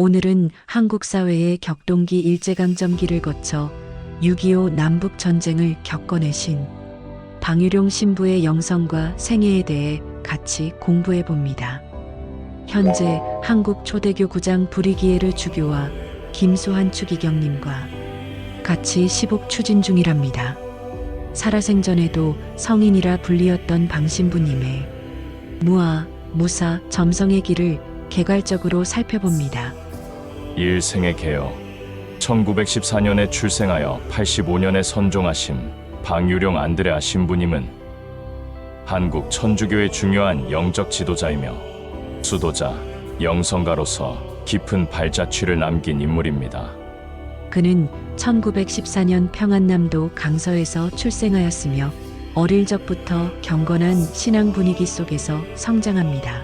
오늘은 한국 사회의 격동기 일제강점기를 거쳐 6.25 남북전쟁을 겪어내신 방유룡 신부의 영성과 생애에 대해 같이 공부해 봅니다. 현재 한국 초대교 구장 불이기예르 주교와 김수환 추기경님과 같이 시복 추진 중이랍니다. 살아생전에도 성인이라 불리었던 방신부님의 무아, 무사, 점성의 길을 개괄적으로 살펴봅니다. 일생의 개요. 1914년에 출생하여 85년에 선종하심 방유룡 안드레아 신부님은 한국 천주교의 중요한 영적 지도자이며 수도자, 영성가로서 깊은 발자취를 남긴 인물입니다. 그는 1914년 평안남도 강서에서 출생하였으며 어릴 적부터 경건한 신앙 분위기 속에서 성장합니다.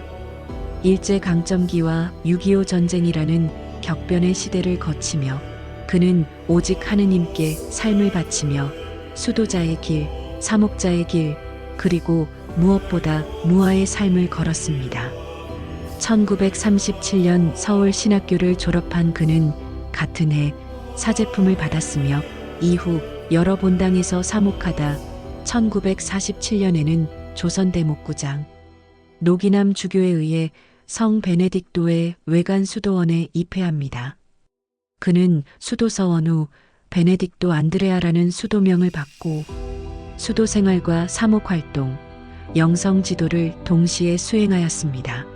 일제강점기와 6.25 전쟁이라는 격변의 시대를 거치며 그는 오직 하느님께 삶을 바치며 수도자의 길, 사목자의 길, 그리고 무엇보다 무아의 삶을 걸었습니다. 1937년 서울신학교를 졸업한 그는 같은 해 사제품을 받았으며 이후 여러 본당에서 사목하다 1947년에는 조선대목구장 노기남 주교에 의해 성 베네딕토의 외관 수도원에 입회합니다. 그는 수도서원 후 베네딕토 안드레아라는 수도명을 받고 수도 생활과 사목 활동, 영성 지도를 동시에 수행하였습니다.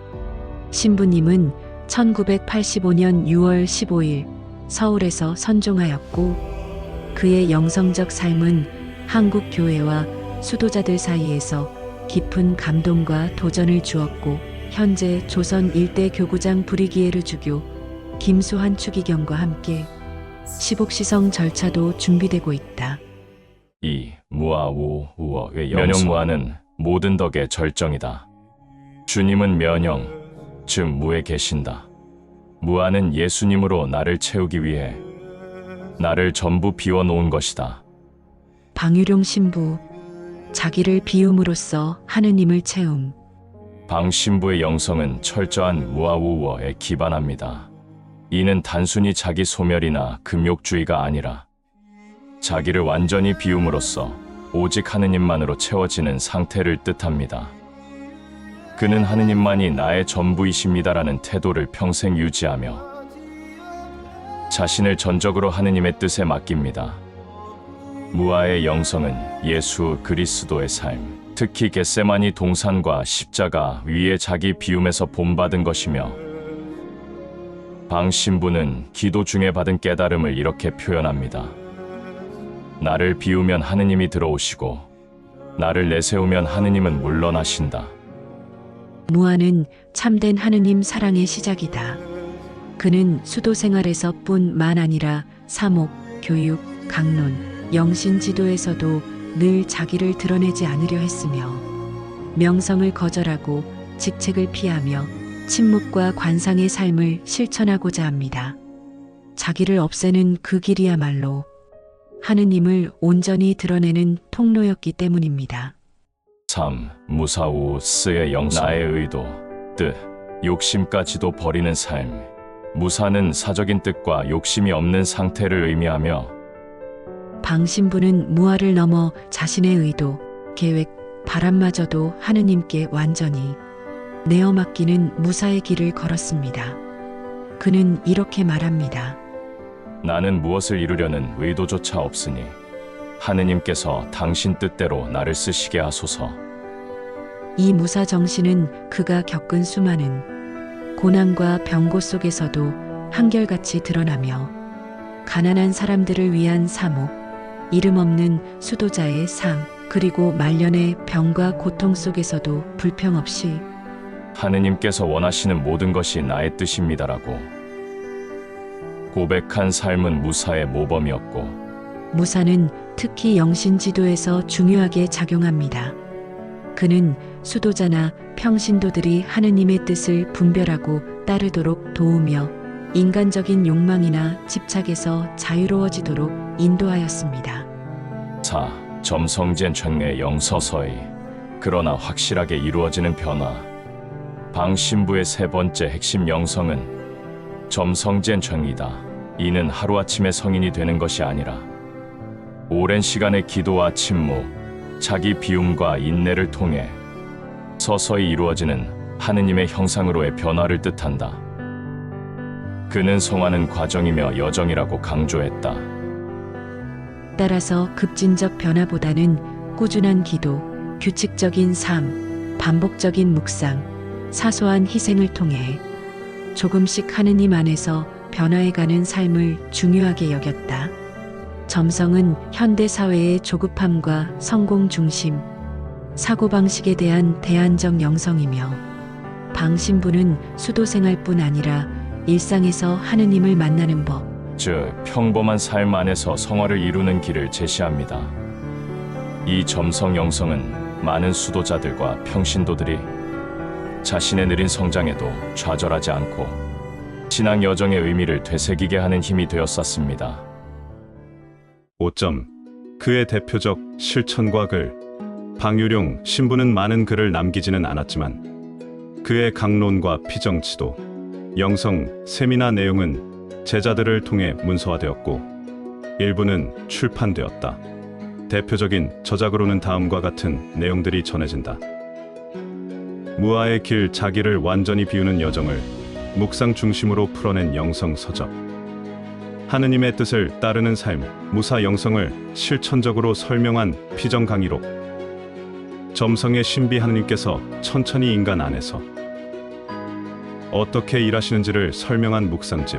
신부님은 1985년 6월 15일 서울에서 선종하였고 그의 영성적 삶은 한국 교회와 수도자들 사이에서 깊은 감동과 도전을 주었고 현재 조선 일대 교구장 불이기예르 주교 김수환 추기경과 함께 시복시성 절차도 준비되고 있다. 이 무아우 우어의 면역무아는 모든 덕의 절정이다. 주님은 면영, 즉 무에 계신다. 무아는 예수님으로 나를 채우기 위해 나를 전부 비워놓은 것이다. 방유룡 신부, 자기를 비움으로써 하느님을 채움. 방 신부의 영성은 철저한 무아우어에 기반합니다. 이는 단순히 자기 소멸이나 금욕주의가 아니라 자기를 완전히 비움으로써 오직 하느님만으로 채워지는 상태를 뜻합니다. 그는 하느님만이 나의 전부이십니다라는 태도를 평생 유지하며 자신을 전적으로 하느님의 뜻에 맡깁니다. 무아의 영성은 예수 그리스도의 삶, 특히 겟세마니 동산과 십자가 위에 자기 비움에서 본받은 것이며 방 신부는 기도 중에 받은 깨달음을 이렇게 표현합니다. 나를 비우면 하느님이 들어오시고 나를 내세우면 하느님은 물러나신다. 무아는 참된 하느님 사랑의 시작이다. 그는 수도 생활에서 뿐만 아니라 사목, 교육, 강론, 영신 지도에서도 늘 자기를 드러내지 않으려 했으며 명성을 거절하고 직책을 피하며 침묵과 관상의 삶을 실천하고자 합니다. 자기를 없애는 그 길이야말로 하느님을 온전히 드러내는 통로였기 때문입니다. 3. 무사우스의 영성, 나의 의도, 뜻, 욕심까지도 버리는 삶. 무사는 사적인 뜻과 욕심이 없는 상태를 의미하며 방신부는 무아를 넘어 자신의 의도, 계획, 바람마저도 하느님께 완전히 내어 맡기는 무사의 길을 걸었습니다. 그는 이렇게 말합니다. 나는 무엇을 이루려는 의도조차 없으니 하느님께서 당신 뜻대로 나를 쓰시게 하소서. 이 무사 정신은 그가 겪은 수많은 고난과 병고 속에서도 한결같이 드러나며 가난한 사람들을 위한 사목, 이름 없는 수도자의 삶, 그리고 말년의 병과 고통 속에서도 불평 없이 하느님께서 원하시는 모든 것이 나의 뜻입니다라고 고백한 삶은 무사의 모범이었고 무사는 특히 영신지도에서 중요하게 작용합니다. 그는 수도자나 평신도들이 하느님의 뜻을 분별하고 따르도록 도우며 인간적인 욕망이나 집착에서 자유로워지도록 인도하였습니다. 4. 점성젠 청의 영서서의 그러나 확실하게 이루어지는 변화. 방 신부의 세 번째 핵심 영성은 점성된 정이다. 이는 하루아침에 성인이 되는 것이 아니라 오랜 시간의 기도와 침묵, 자기 비움과 인내를 통해 서서히 이루어지는 하느님의 형상으로의 변화를 뜻한다. 그는 성화는 과정이며 여정이라고 강조했다. 따라서 급진적 변화보다는 꾸준한 기도, 규칙적인 삶, 반복적인 묵상, 사소한 희생을 통해 조금씩 하느님 안에서 변화해가는 삶을 중요하게 여겼다. 점성은 현대 사회의 조급함과 성공 중심, 사고방식에 대한 대안적 영성이며, 방신부는 수도생활뿐 아니라 일상에서 하느님을 만나는 법, 즉 평범한 삶 안에서 성화를 이루는 길을 제시합니다. 이 점성 영성은 많은 수도자들과 평신도들이 자신의 느린 성장에도 좌절하지 않고 신앙 여정의 의미를 되새기게 하는 힘이 되었었습니다. 5점. 그의 대표적 실천과 글. 방유룡 신부는 많은 글을 남기지는 않았지만 그의 강론과 피정치도, 영성, 세미나 내용은 제자들을 통해 문서화되었고 일부는 출판되었다. 대표적인 저작으로는 다음과 같은 내용들이 전해진다. 무아의 길, 자기를 완전히 비우는 여정을 묵상 중심으로 풀어낸 영성 서적. 하느님의 뜻을 따르는 삶, 무사 영성을 실천적으로 설명한 피정 강의록. 점성의 신비 하느님께서 천천히 인간 안에서 어떻게 일하시는지를 설명한 묵상집.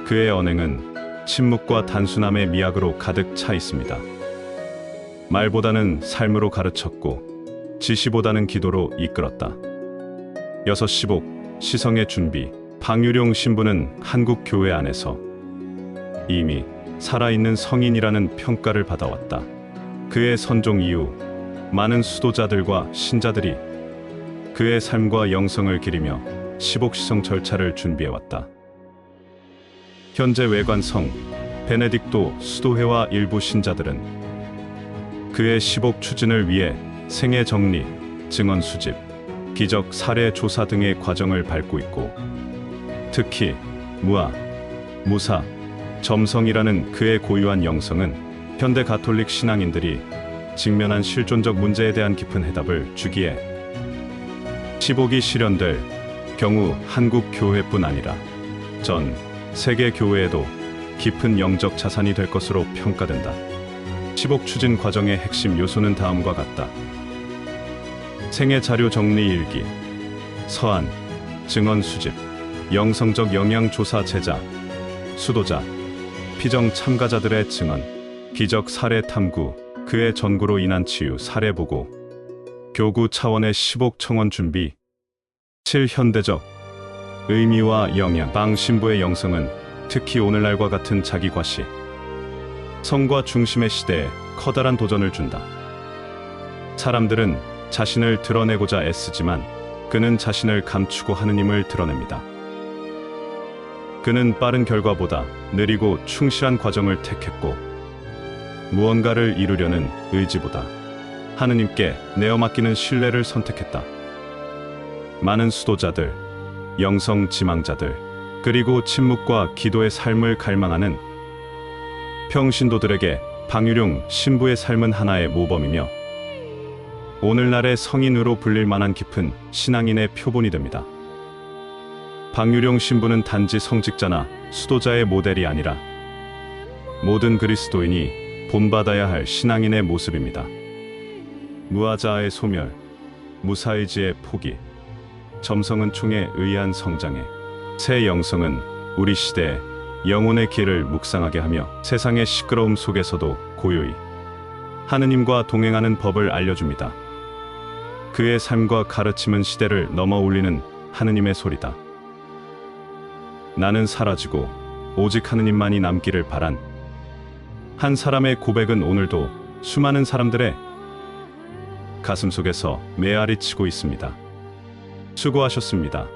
그의 언행은 침묵과 단순함의 미학으로 가득 차 있습니다. 말보다는 삶으로 가르쳤고 지시보다는 기도로 이끌었다. 6시복 시성의 준비. 방유룡 신부는 한국 교회 안에서 이미 살아있는 성인이라는 평가를 받아왔다. 그의 선종 이후 많은 수도자들과 신자들이 그의 삶과 영성을 기리며 시복시성 절차를 준비해왔다. 현재 외관성 베네딕토 수도회와 일부 신자들은 그의 시복 추진을 위해 생애 정리, 증언 수집, 기적 사례 조사 등의 과정을 밟고 있고, 특히 무아, 무사, 점성이라는 그의 고유한 영성은 현대 가톨릭 신앙인들이 직면한 실존적 문제에 대한 깊은 해답을 주기에 시복이 실현될 경우 한국 교회뿐 아니라 전 세계 교회에도 깊은 영적 자산이 될 것으로 평가된다. 시복 추진 과정의 핵심 요소는 다음과 같다. 생애 자료 정리 일기, 서한, 증언 수집, 영성적 영향 조사 제자, 수도자, 피정 참가자들의 증언, 기적 사례 탐구, 그의 전구로 인한 치유 사례 보고, 교구 차원의 시복 청원 준비. 7. 현대적 의미와 영향. 방 신부의 영성은 특히 오늘날과 같은 자기과시, 성과 중심의 시대에 커다란 도전을 준다. 사람들은 자신을 드러내고자 애쓰지만 그는 자신을 감추고 하느님을 드러냅니다. 그는 빠른 결과보다 느리고 충실한 과정을 택했고, 무언가를 이루려는 의지보다 하느님께 내어 맡기는 신뢰를 선택했다. 많은 수도자들, 영성 지망자들, 그리고 침묵과 기도의 삶을 갈망하는 평신도들에게 방유룡 신부의 삶은 하나의 모범이며 오늘날의 성인으로 불릴 만한 깊은 신앙인의 표본이 됩니다. 방유룡 신부는 단지 성직자나 수도자의 모델이 아니라 모든 그리스도인이 본받아야 할 신앙인의 모습입니다. 무아자아의 소멸, 무사의지의 포기, 점성은 총의 의한 성장에, 새 영성은 우리 시대의 영혼의 길을 묵상하게 하며 세상의 시끄러움 속에서도 고요히 하느님과 동행하는 법을 알려줍니다. 그의 삶과 가르침은 시대를 넘어 울리는 하느님의 소리다. 나는 사라지고 오직 하느님만이 남기를 바란 한 사람의 고백은 오늘도 수많은 사람들의 가슴 속에서 메아리 치고 있습니다. 수고하셨습니다.